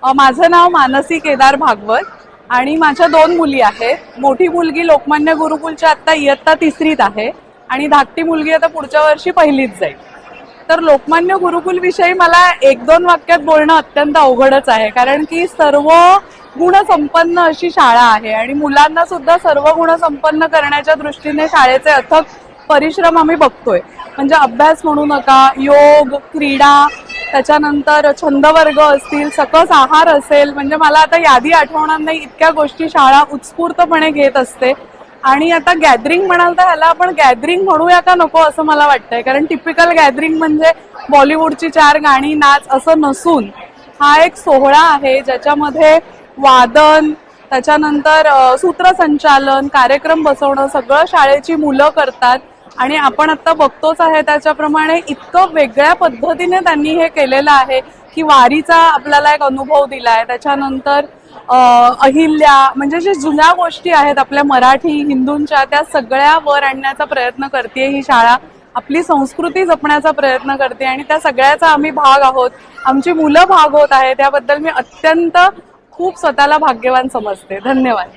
माझं नाव मानसी केदार भागवत आणि माझ्या 2 मुली आहेत. मोठी मुलगी लोकमान्य गुरुकुलच्या आता इयत्ता 3रीत आहे आणि धाकटी मुलगी आता पुढच्या वर्षी 1लीत जाईल. तर लोकमान्य गुरुकुल विषयी मला 1-2 वाक्यात बोलणं अत्यंत अवघडच आहे, कारण की सर्व गुणसंपन्न अशी शाळा आहे आणि मुलांना सुद्धा सर्व गुणसंपन्न करण्याच्या दृष्टीने शाळेचे अथक परिश्रम आम्ही बघतोय. म्हणजे अभ्यास म्हणू नका, योग, क्रीडा, त्याच्यानंतर छंदवर्ग असतील, सकस आहार असेल, म्हणजे मला आता यादी आठवणार नाही, इतक्या गोष्टी शाळा उत्स्फूर्तपणे घेत असते. आणि आता गॅदरिंग म्हणाल तर ह्याला आपण गॅदरिंग म्हणूया का नको असं मला वाटतंय, कारण टिपिकल गॅदरिंग म्हणजे बॉलिवूडची 4 गाणी, नाच असं नसून हा एक सोहळा आहे ज्याच्यामध्ये वादन, त्याच्यानंतर सूत्रसंचालन, कार्यक्रम बसवणं सगळं शाळेची मुलं करतात. आणि आपण आता बघतोच आहे त्याच्याप्रमाणे इतकं वेगळ्या पद्धतीने त्यांनी हे केलेलं आहे की वारीचा आपल्याला एक अनुभव दिलाय. त्याच्यानंतर अहिल्या, म्हणजे जे जुन्या गोष्टी आहेत आपल्या मराठी हिंदूंच्या, त्या सगळ्या वर आणण्याचा प्रयत्न करते ही शाळा. आपली संस्कृती जपण्याचा प्रयत्न करते आणि त्या सगळ्याचा आम्ही भाग आहोत, आमची मुलं भाग होत आहेत. त्याबद्दल मी अत्यंत खूप स्वतःला भाग्यवान समजते. धन्यवाद.